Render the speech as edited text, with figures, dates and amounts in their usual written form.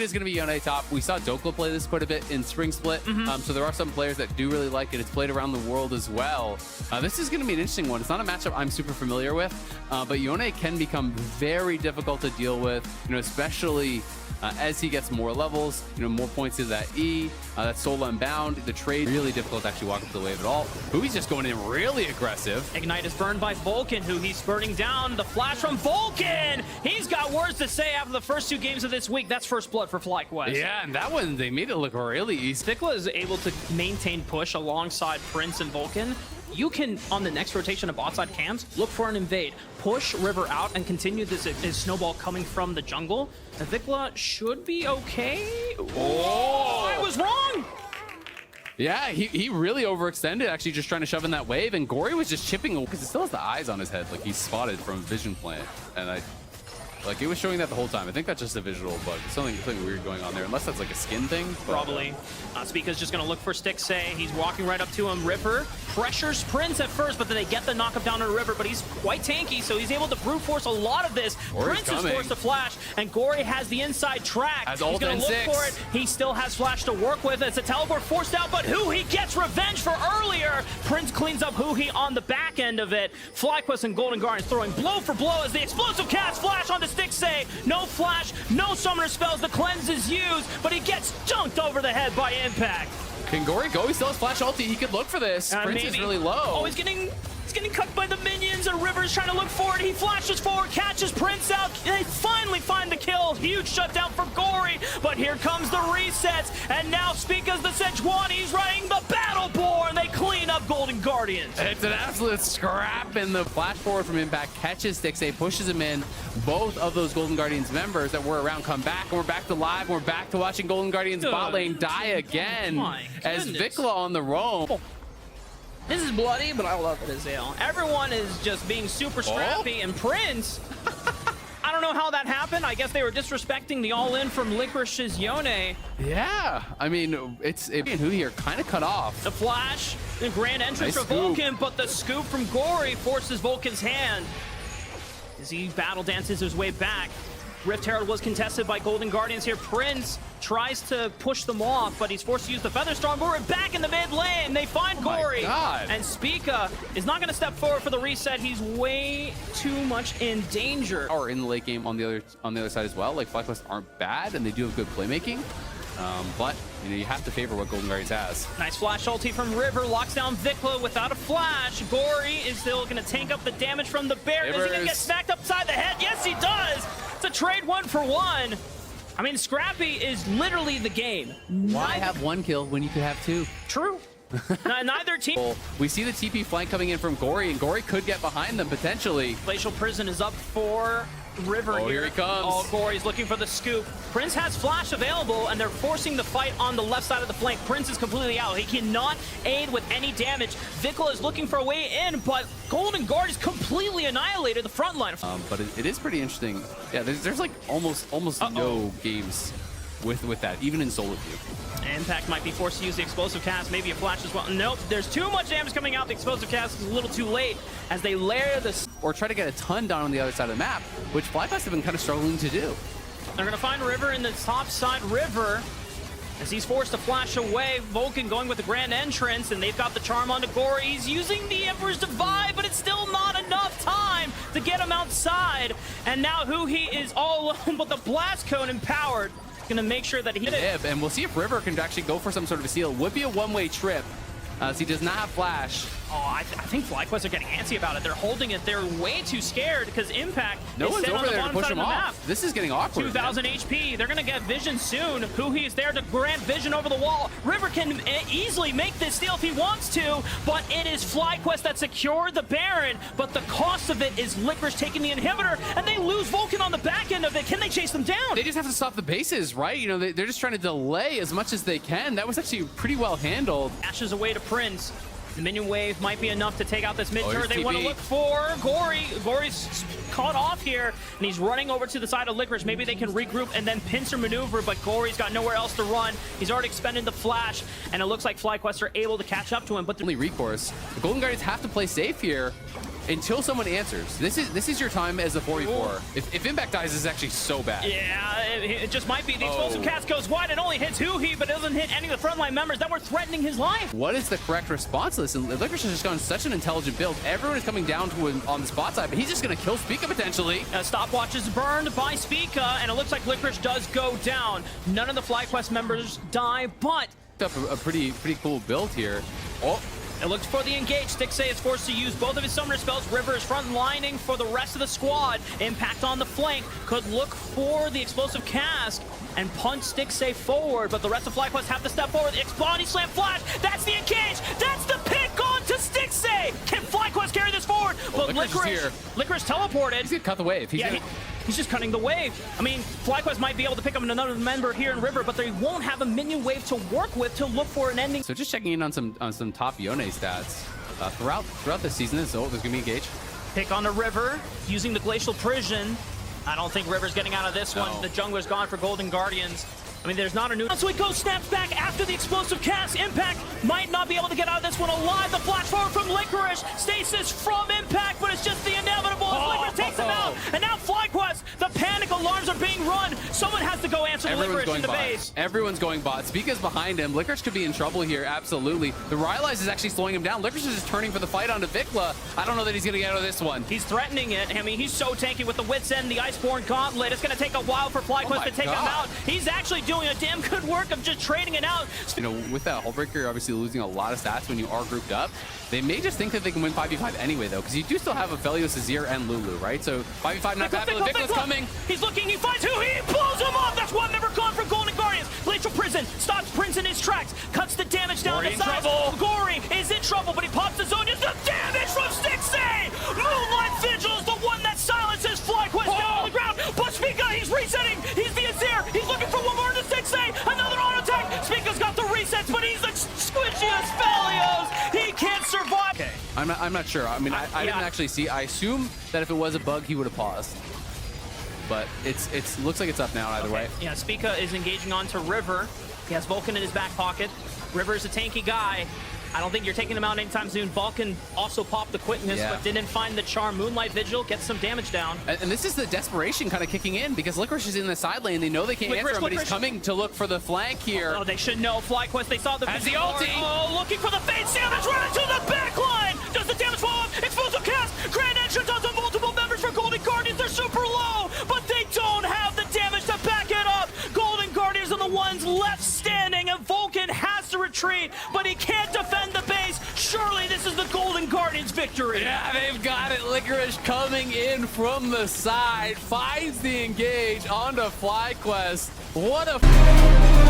Is going to be Yone top. We saw Dokla play this quite a bit in Spring Split, so there are some players that do really like it. It's played around the world as well. This is going to be an interesting one. It's not a matchup I'm super familiar with, but Yone can become very difficult to deal with, especially as he gets more levels, more points to that E, that solo unbound. The trade really difficult to actually walk up the wave at all. Hui's just going in really aggressive. Ignite is burned by Vulcan, who he's burning down. The flash from Vulcan! He's got words to say after the first 2 games of this week. That's first blood for FlyQuest. Yeah, and that one, they made it look really easy. Vikla is able to maintain push alongside Prince and Vulcan. You can, on the next rotation of bot-side camps, look for an invade, push River out, and continue this snowball coming from the jungle. And Vikla should be okay. Oh, I was wrong! Yeah, he really overextended, actually just trying to shove in that wave, and Gory was just chipping, because he still has the eyes on his head, like he's spotted from vision plant. And it was showing that the whole time. I think that's just a visual bug. Something weird going on there, unless that's like a skin thing. But, probably. Spica's just going to look for Stixxay. He's walking right up to him. River pressures Prince at first, but then they get the knockup down on River, but he's quite tanky, so he's able to brute force a lot of this. Gory's Prince is forced to flash, and Gory has the inside track. He's going to look for it. He still has flash to work with. It's a teleport forced out, but Huhi gets revenge for earlier. Prince cleans up Huhi on the back end of it. FlyQuest and Golden Guardians throwing blow for blow as the explosive cast flash onto Stixxay. No flash, no summoner spells, the cleanse is used, but he gets dunked over the head by Impact. Can Gory go? He still has flash ulti. He could look for this. Prince is really low. Oh, he's getting cut by the minions, and River's trying to look for it. He flashes forward, catches Prince out. They finally find the kill. Huge shutdown for Gory, but here comes the resets, and now Spica's the Sejuani's riding the Battleborn. They clean up Golden Guardians. It's an absolute scrap, and the flash forward from Impact catches Stixxay, pushes him in. Both of those Golden Guardians members that were around come back, and we're back to live. We're back to watching Golden Guardians bot lane die again as Vikla on the roam. This is bloody, but I love it as hell. Everyone is just being super scrappy, and Prince, I don't know how that happened. I guess they were disrespecting the all-in from Licorice's Yone. Yeah, I mean, it's who here kind of cut off. The flash, the grand entrance for Vulcan, but the scoop from Gory forces Vulcan's hand as he battle dances his way back. Rift Herald was contested by Golden Guardians here. Prince tries to push them off, but he's forced to use the Featherstorm. But we're back in the mid lane. They find Gory. And Spica is not going to step forward for the reset. He's way too much in danger. Or in the late game on the other side as well. Like, FlyQuest aren't bad, and they do have good playmaking. But you have to favor what Golden Guardians has. Nice flash ulti from River, locks down Vikla without a flash. Gory is still going to tank up the damage from the bear. Is he going to get smacked upside the head? Yes, he does. It's a trade 1-for-1. I mean, Scrappy is literally the game. Why have 1 kill when you could have 2? True. Neither team. We see the TP flank coming in from Gory, and Gory could get behind them potentially. Glacial Prison is up for River here. Here he comes. Oh, Gory's looking for the scoop. Prince has flash available, and they're forcing the fight on the left side of the flank. Prince is completely out. He cannot aid with any damage. Vikla is looking for a way in, but Golden Guard is completely annihilated the front line. But it is pretty interesting. Yeah, there's like almost no games with that, even in solo queue. Impact might be forced to use the explosive cast, maybe a flash as well. Nope, there's too much damage coming out. The explosive cast is a little too late as they layer this. Or try to get a ton down on the other side of the map, which FlyQuest have been kind of struggling to do. They're going to find River in the top side. River, as he's forced to flash away. Vulcan going with the grand entrance, and they've got the charm onto Gory. He's using the Emperor's Divide, but it's still not enough time to get him outside. And now Huhi is all alone, but the Blast Cone empowered. Gonna make sure that he hit it. And we'll see if River can actually go for some sort of a steal. Would be a one-way trip, so he does not have flash. Oh, I think FlyQuest are getting antsy about it. They're holding it. They're way too scared because Impact is set on the bottom side of the map. This is getting awkward. 2,000 HP. They're going to get vision soon. Huhi is there to grant vision over the wall. River can easily make this steal if he wants to, but it is FlyQuest that secured the Baron. But the cost of it is Licorice taking the inhibitor, and they lose Vulcan on the back end of it. Can they chase them down? They just have to stop the bases, right? You know, they're just trying to delay as much as they can. That was actually pretty well handled. Ashes away to Prince. The minion wave might be enough to take out this mid-turret. They want to look for Gory. Gory's caught off here, and he's running over to the side of Licorice. Maybe they can regroup and then pincer maneuver, but Gory's got nowhere else to run. He's already expended the flash, and it looks like FlyQuest are able to catch up to him. But only recourse. The Golden Guardians have to play safe here. until someone answers. This is your time as a 4v4. If Impact dies, this is actually so bad. Yeah, it just might be. The explosive cast goes wide and only hits Huhi, but it doesn't hit any of the frontline members that were threatening his life. What is the correct response to this? And Licorice has just gone such an intelligent build. Everyone is coming down to him on the spot side, but he's just going to kill Spica potentially. Stopwatch is burned by Spica, and it looks like Licorice does go down. None of the FlyQuest members die, but Up a pretty cool build here. Oh. It looks for the engage. Stixxay is forced to use both of his summoner spells. River is front lining for the rest of the squad. Impact on the flank. Could look for the explosive cast and punch Stixxay forward, but the rest of FlyQuest have to step forward. The body slam flash. That's the engage. That's the pick on to Stixxay. Can FlyQuest carry this forward? But Licorice teleported. He's gonna cut the wave. He's just cutting the wave. I mean, FlyQuest might be able to pick up another member here in River, but they won't have a minion wave to work with to look for an ending. So just checking in on some top Yone stats. Throughout the season, there's gonna be engage. Pick on the River, using the Glacial Prison. I don't think River's getting out of this one. The jungler's gone for Golden Guardians. I mean, there's not a new... So he goes, snaps back after the explosive cast. Impact might not be able to get out of this one alive. The flash forward from Licorice. Stasis from Impact, but it's just the inevitable. Licorice takes him out. And now FlyQuest, the panic alarms are being run. Someone has to go answer Licorice in the base. Everyone's going bot. Spica's behind him. Licorice could be in trouble here, absolutely. The Rylai's is actually slowing him down. Licorice is just turning for the fight onto Vikla. I don't know that he's going to get out of this one. He's threatening it. I mean, he's so tanky with the Wit's End, the Iceborne Gauntlet. It's going to take a while for FlyQuest to take him out. He's actually doing a damn good work of just trading it out. You know, with that Hullbreaker, you're obviously losing a lot of stats when you are grouped up. They may just think that they can win 5v5 anyway, though, because you do still have Aphelios, Azir, and Lulu, right? So 5v5 not bad, but Vikla's coming. He's looking, he finds who, he blows him off. That's one member gone from Golden Guardians. Glacial Prison stops Prince in his tracks, cuts the damage down to size. Gory is in trouble, but he pops the zone. The damage from Stixxay! Moonlight Vigil is the one that silences FlyQuest down on the ground. But Spica, he's resetting. He's the Azir. He's looking for one more to Stixxay. Another auto attack. Spica's got the resets, but he's the squishiest Aphelios. He can't survive. Okay. I'm not sure. I mean, I didn't actually see. I assume that if it was a bug, he would have paused. But it looks like it's up now either way. Yeah, Spica is engaging onto River. He has Vulcan in his back pocket. River is a tanky guy. I don't think you're taking him out anytime soon. Vulcan also popped the quickness, but didn't find the charm. Moonlight Vigil gets some damage down. And this is the desperation kind of kicking in because Licorice is in the side lane. They know they can't answer him, but he's coming to look for the flank here. Oh, they should know. FlyQuest, they saw the... Has the ulti! Oh, looking for the fade damage right into the back line! Does the damage fall off? Explosive cast! Grand entrance onto multiple members for Golden Guardians. They're super low, but they don't have the damage to back it up. Golden Guardians are the ones left standing, and Vulcan has to retreat, but he can't defend the base. Surely this is the Golden Guardians' victory. Yeah, they've got it. Licorice coming in from the side, finds the engage onto FlyQuest. What a...